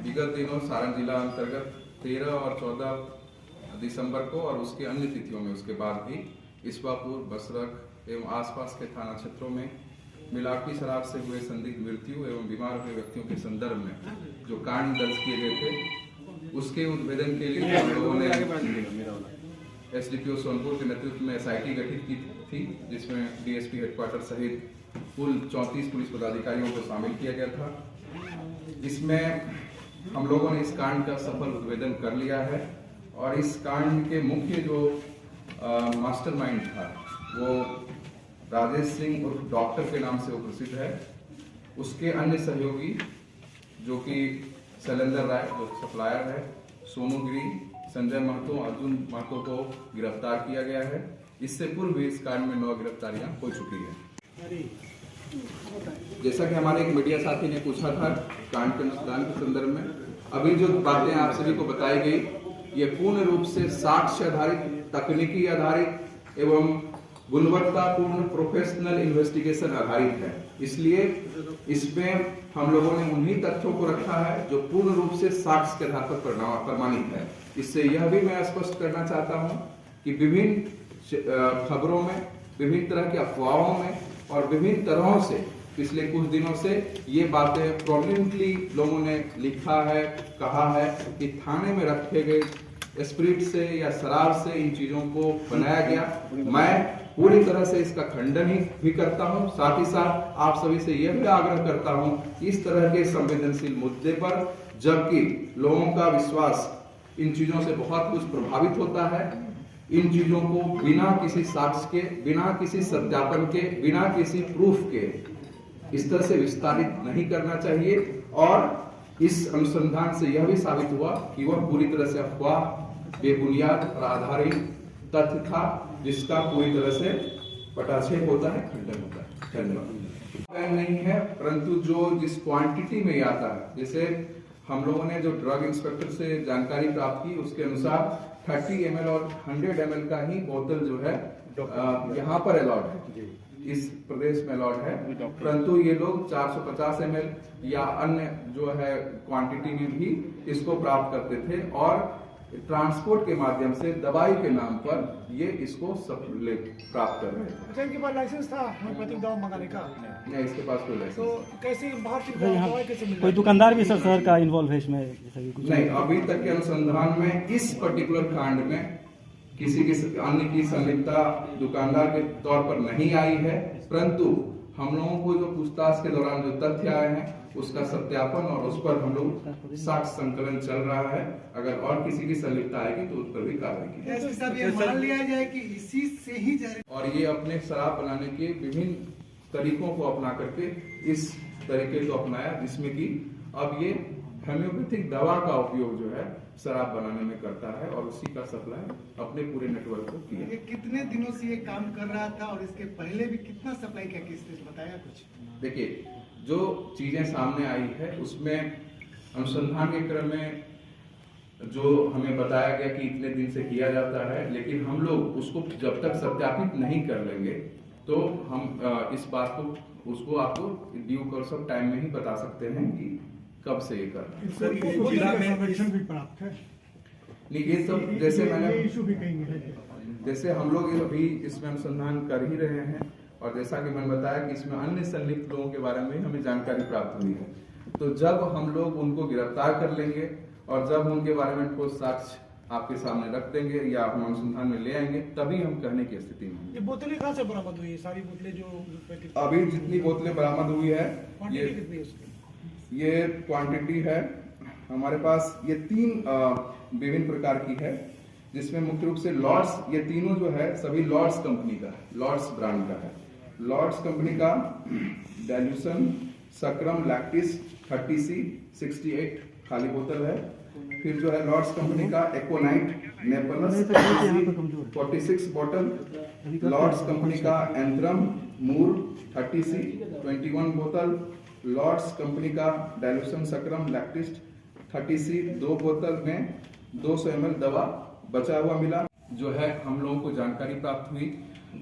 विगत दिनों सारण जिला अंतर्गत 13 और 14 दिसंबर को और उसके अन्य तिथियों में उसके बाद भी इसवापुर, बसरख एवं आसपास के थाना क्षेत्रों में मिलावटी शराब से हुए संदिग्ध मृत्यु एवं बीमार हुए व्यक्तियों के संदर्भ में जो कांड दर्ज किए गए थे उसके उद्भेदन के लिए हम लोगों ने एसडीपीओ सोनपुर के नेतृत्व में एसआईटी गठित की थी, जिसमें डीएसपी हेडक्वार्टर सहित कुल 34 पुलिस पदाधिकारियों को शामिल किया गया था। इसमें हम लोगों ने इस कांड का सफल उद्भेदन कर लिया है और इस कांड के मुख्य जो मास्टरमाइंड था वो राजेश सिंह उर्फ डॉक्टर के नाम से वो प्रसिद्ध है। उसके अन्य सहयोगी जो कि शैलेंद्र राय जो सप्लायर है, सोनू गिरी, संजय महतो, अर्जुन महतो को गिरफ्तार किया गया है। इससे पूर्व भी इस कांड में 9 गिरफ्तारियां हो चुकी है। जैसा कि हमारे एक मीडिया साथी ने पूछा था कांड के अनुसंधान के संदर्भ में, अभी जो बातें आप सभी को बताई गई ये पूर्ण रूप से साक्ष्य आधारित, तकनीकी आधारित एवं गुणवत्तापूर्ण प्रोफेशनल इन्वेस्टिगेशन आधारित है। इसलिए इसमें हम लोगों ने उन्हीं तथ्यों को रखा है जो पूर्ण रूप से साक्ष्य के आधार पर प्रमाणित है। इससे यह भी मैं स्पष्ट करना चाहता हूं कि विभिन्न खबरों में, विभिन्न तरह की अफवाहों में और विभिन्न तरहों से पिछले कुछ दिनों से ये बातें प्रोमिनेंटली लोगों ने लिखा है, कहा है कि थाने में रखे गए स्पिरिट से या शराब से इन चीजों को बनाया गया। मैं पूरी तरह से इसका खंडन भी करता हूं, साथ ही साथ आप सभी से यह भी आग्रह करता हूं इस तरह के संवेदनशील मुद्दे पर, जबकि लोगों का विश्वास इन चीजों से बहुत कुछ प्रभावित होता है, इन चीजों को बिना किसी साक्ष्य के, बिना किसी सत्यापन के, बिना किसी प्रूफ के इस तरह से विस्तारित नहीं करना चाहिए। और इस अनुसंधान से यह भी साबित हुआ कि वह पूरी तरह से अफवाह, बेबुनियाद और आधारित तथ्य था जिसका पूरी तरह से पटाक्षेप होता है, खंडन होता है। धन्यवाद। नहीं है, परंतु जो जिस क्वांटिटी में आता है, जैसे हम लोगों ने जो ड्रग इंस्पेक्टर से जानकारी प्राप्त की उसके अनुसार 30 ml और 100 ml का ही बोतल जो है यहाँ पर अलाउड है, इस प्रदेश में अलाउड है, परंतु ये लोग 450 ml या अन्य जो है क्वांटिटी में भी इसको प्राप्त करते थे और ट्रांसपोर्ट के माध्यम से दवाई के नाम पर ये इसको प्राप्त कर रहे थे। अच्छा, इनके पास लाइसेंस था होम्योपैथिक दवा मंगाने का? नहीं, इसके पास कोई लाइसेंस। तो कैसे बाहर से दवाई कैसे मिल रही है? कोई दुकानदार भी शहर का इन्वॉल्व है इसमें? नहीं, अभी तक के अनुसंधान में इस पर्टिकुलर कांड में किसी अन्य की संलिप्तता दुकानदार के तौर पर नहीं आई है, परंतु हम लोगों को जो पूछताछ के दौरान जो तथ्य आए हैं उसका सत्यापन और उस पर हम लोग साक्ष्य संकलन चल रहा है। अगर और किसी की संलिप्तता आएगी तो उस पर भी कार्रवाई की जाएगी। मान लिया जाए कि इसी से ही और ये अपने शराब बनाने के विभिन्न तरीकों को अपना करके इस तरीके को अपनाया जिसमें कि अब ये होम्योपैथिक दवा का उपयोग जो है शराब बनाने में करता है और उसी का सप्लाई अपने पूरे नेटवर्क को किया। ये कितने दिनों से ये काम कर रहा था और इसके पहले भी कितना सप्लाई किया, किसने बताया कुछ? देखिए, जो चीजें सामने आई है उसमें अनुसंधान के क्रम में जो हमें बताया गया कि इतने दिन से किया जाता है, लेकिन हम लोग उसको जब तक सत्यापित नहीं कर लेंगे तो हम इस बात को उसको आपको ड्यू कोर्स ऑफ टाइम में ही बता सकते हैं कि कब से ये कर रहा है। भी प्राप्त है। नहीं, ये सब जैसे मैंने जैसे हम लोग अभी इसमें अनुसंधान कर ही रहे हैं और जैसा कि मैंने बताया कि इसमें अन्य संलिप्त लोगों के बारे में हमें जानकारी प्राप्त हुई है, तो जब हम लोग उनको गिरफ्तार कर लेंगे और जब उनके बारे में ठोस साक्ष्य आपके सामने रख देंगे या हम अनुसंधान में ले आएंगे तभी हम कहने की स्थिति में। ये बोतलें कहाँ से बरामद हुई है? सारी बोतलें जो अभी जितनी बोतलें बरामद हुई है ये क्वांटिटी है हमारे पास, ये 3 विभिन्न प्रकार की है, जिसमें मुख्य रूप से लॉर्ड्स, ये तीनों जो है सभी लॉर्ड्स कंपनी का है, लॉर्ड्स ब्रांड का है। लॉर्ड्स कंपनी का डाइल्यूशन सक्राम लैक्टिस 30C 68 खाली बोतल है। फिर जो है लॉर्ड्स कंपनी का एक्वानाइट नेपलस 46 बोतल, लॉर्ड्स कंपनी का एंथ्रम मूर 30C 21 बोतल, लॉर्ड्स कंपनी का डाइल्यूशन सक्राम लैक्टिस 30C 2 बोतल में 200 ml दवा बचा हुआ मिला। जो है हम लोगों को जानकारी प्राप्त हुई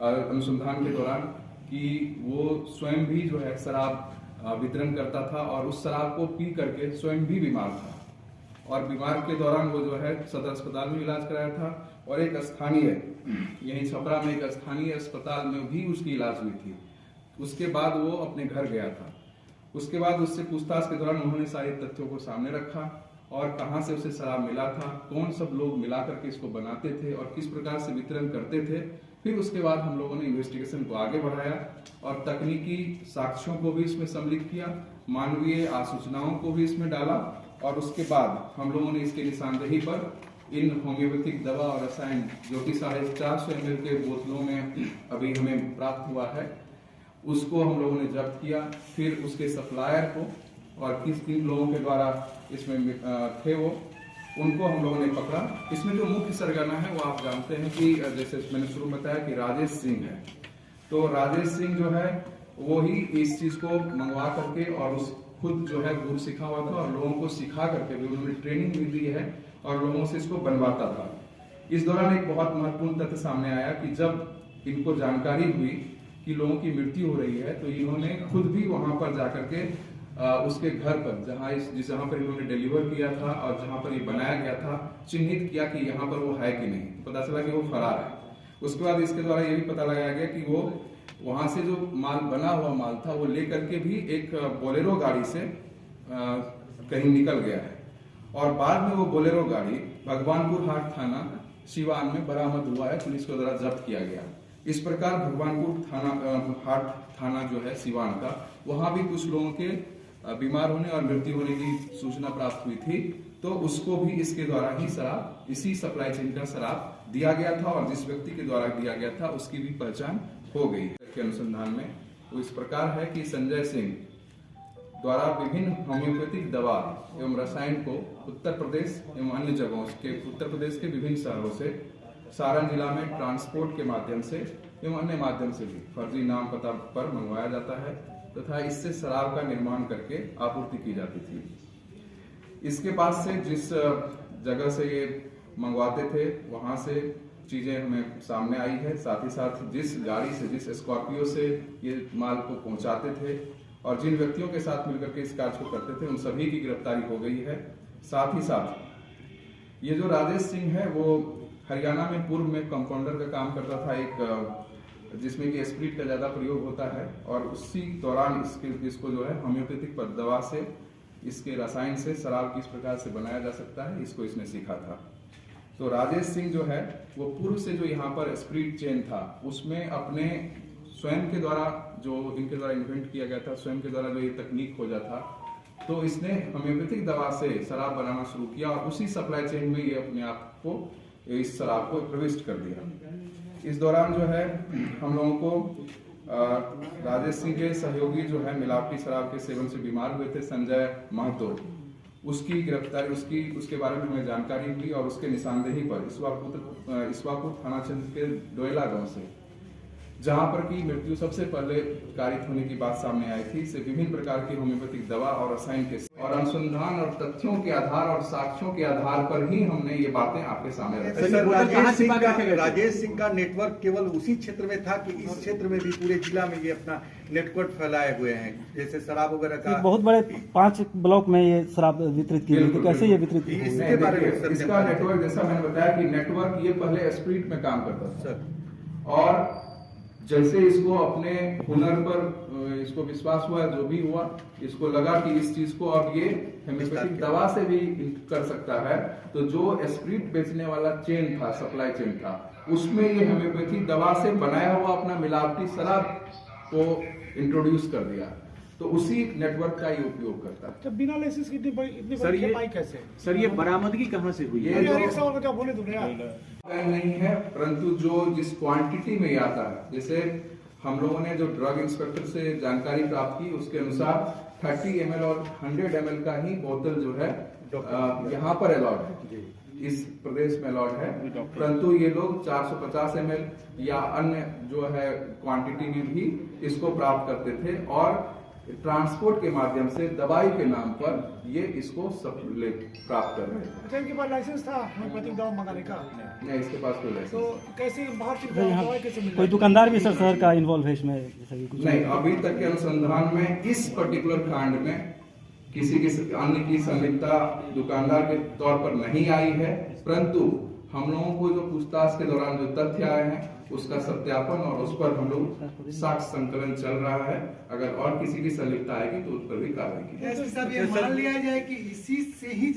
अनुसंधान के दौरान कि वो स्वयं भी जो है शराब वितरण करता था और उस शराब को पी करके स्वयं भी बीमार था और बीमार के दौरान वो जो है सदर अस्पताल में इलाज कराया था और एक स्थानीय यहीं छपरा में एक स्थानीय अस्पताल में भी उसकी इलाज हुई थी। उसके बाद वो अपने घर गया था। उसके बाद उससे पूछताछ के दौरान उन्होंने सारे तथ्यों को सामने रखा और कहां से उसे शराब मिला था, कौन सब लोग मिला करके इसको बनाते थे और किस प्रकार से वितरण करते थे। फिर उसके बाद हम लोगों ने इन्वेस्टिगेशन को आगे बढ़ाया और तकनीकी साक्ष्यों को भी इसमें सम्मिलित किया, मानवीय आसूचनाओं को भी इसमें डाला और उसके बाद हम लोगों ने इसके निशानदेही पर इन होम्योपैथिक दवा और रसायन जो कि 450 ml के बोतलों में अभी हमें प्राप्त हुआ है, उसको हम लोगों ने जब्त किया। फिर उसके सप्लायर को और किन किन लोगों के द्वारा इसमें थे वो, उनको हम लोगों ने पकड़ा। इसमें जो मुख्य सरगना है वो आप जानते हैं कि जैसे मैंने शुरू में बताया कि राजेश सिंह है। तो राजेश सिंह जो है वो ही इस चीज को मंगवा करके और उस खुद जो है गुरु सीखा हुआ था और लोगों को सिखा करके भी उन्होंने ट्रेनिंग भी दी है और लोगों से इसको बनवाता था। इस दौरान एक बहुत महत्वपूर्ण तथ्य सामने आया कि जब इनको जानकारी हुई कि लोगों की मृत्यु हो रही है तो इन्होंने खुद भी वहां पर जाकर के उसके घर पर जहां पर इन्होंने डिलीवर किया था और जहां पर ये बनाया गया था चिन्हित किया कि यहाँ पर वो है कि नहीं। पता चला कि वो फरार है। उसके बाद इसके द्वारा ये भी पता लगाया गया कि वो वहां से जो माल बना हुआ माल था वो लेकर के भी एक बोलेरो गाड़ी से कहीं निकल गया है और बाद में वो बोलेरो गाड़ी भगवानपुर हाट थाना सिवान में बरामद हुआ है, पुलिस के द्वारा जब्त किया गया। इस प्रकार भगवानपुर हाट थाना जो है सिवान का, वहां भी कुछ लोगों के बीमार होने और मृत्यु होने की सूचना प्राप्त हुई थी, तो उसको भी इसके द्वारा ही शराब, इसी सप्लाई चेन का शराब दिया गया था और जिस व्यक्ति के द्वारा दिया गया था उसकी भी पहचान हो गई के अनुसंधान में। वो इस प्रकार है कि संजय सिंह द्वारा विभिन्न होम्योपैथिक दवा एवं रसायन को उत्तर प्रदेश एवं अन्य जगहों के उत्तर प्रदेश के विभिन्न शहरों से सारण जिला में ट्रांसपोर्ट के माध्यम से एवं अन्य माध्यम से भी फर्जी नाम पता पर मंगवाया जाता है तथा इससे शराब का निर्माण करके आपूर्ति की जाती थी। इसके पास से जिस जगह से ये मंगवाते थे वहां से चीजें हमें सामने आई है, साथ ही साथ जिस गाड़ी से, जिस स्कॉर्पियो से ये माल को पहुंचाते थे और जिन व्यक्तियों के साथ मिलकर के इस कार्य को करते थे उन सभी की गिरफ्तारी हो गई है। साथ ही साथ ये जो राजेश सिंह है वो हरियाणा में पूर्व में कंपाउंडर का काम करता था, एक जिसमें कि स्प्रिट का ज्यादा प्रयोग होता है और उसी दौरान इसको जो है होम्योपैथिक दवा से, इसके रसायन से शराब किस प्रकार से बनाया जा सकता है इसको इसने सीखा था। तो राजेश सिंह जो है वो पूर्व से जो यहाँ पर स्प्रिट चेन था उसमें अपने स्वयं के द्वारा जो इनके द्वारा इन्वेंट किया गया था, स्वयं के द्वारा जो ये तकनीक खोजा था, तो इसने होम्योपैथिक दवा से शराब बनाना शुरू किया और उसी सप्लाई चेन में ये अपने आप को इस शराब को प्रविष्ट कर दिया। इस दौरान जो है हम लोगों को राजेश सिंह के सहयोगी जो है मिलावटी शराब के सेवन से बीमार हुए थे संजय महतो, उसकी गिरफ्तारी उसके बारे में हमें जानकारी हुई और उसके निशानदेही पर इसवापुर थाना क्षेत्र के डोयला गांव से, जहां पर की मृत्यु सबसे पहले कारित होने की बात सामने आई थी, से विभिन्न प्रकार की होम्योपैथिक दवा और रसायन के और अनुसंधान और तथ्यों के आधार और साक्ष्यों के आधार पर ही हमने ये बातें आपके सामने रखी। राजेश सिंह का नेटवर्क केवल उसी क्षेत्र में था कि इस क्षेत्र में भी पूरे जिला में ये अपना नेटवर्क फैलाए हुए हैं, जैसे शराब वगैरह का बहुत बड़े 5 ब्लॉक में ये शराब वितरित की गई, तो कैसे ये वितरित की? इसके बारे में इसका नेटवर्क, जैसा मैंने बताया कि नेटवर्क ये पहले स्प्रिट में काम करता था सर, और जैसे इसको अपने हुनर पर इसको विश्वास हुआ, जो भी हुआ, इसको लगा कि इस चीज को अब ये होम्योपैथिक दवा से भी कर सकता है, तो जो स्प्रिट बेचने वाला चेन था, सप्लाई चेन था, उसमें ये होम्योपैथिक दवा से बनाया हुआ अपना मिलावटी शराब को इंट्रोड्यूस कर दिया। तो उसी नेटवर्क का ही उपयोग करता है। तो बिना लाइसेंस की इतनी बड़ी पाई कैसे? सर ये बरामदगी कहाँ से हुई? ये बोले तो नहीं है, परंतु जो जिस क्वांटिटी में आता है, जैसे हम लोगों ने जो ड्रग इंस्पेक्टर से जानकारी प्राप्त की उसके अनुसार 30 ml और 100 ml का ही बोतल जो है यहाँ पर अलाउड है, इस प्रदेश में अलाउड है, परंतु ये लोग 450 ml या अन्य जो है क्वांटिटी में भी इसको प्राप्त करते थे और ट्रांसपोर्ट के माध्यम से दवाई के नाम पर ये इसको प्राप्त कर रहे हैं। अच्छा, इनके पास लाइसेंस था होम्योपैथिक दवा मंगाने का? नहीं, इसके पास कोई लाइसेंस तो कैसे बाहर से सर, यहाँ दवाई कैसे मिल कोई दुकानदार भी सर शहर का इन्वॉल्व है इसमें जैसे कि कुछ नहीं। अभी तक के अनुसंधान में इस पर्टिकुलर कांड में किसी अन्य की संलिप्तता दुकानदार के तौर पर नहीं आई है, परंतु हम लोगों को जो पूछताछ के दौरान जो तथ्य आए हैं उसका सत्यापन और उस पर हम लोग साक्ष्य संकलन चल रहा है। अगर और किसी की संलिप्तता आएगी तो उस पर भी कार्रवाई की जाएगी। ये मान लिया जाए कि इसी से ही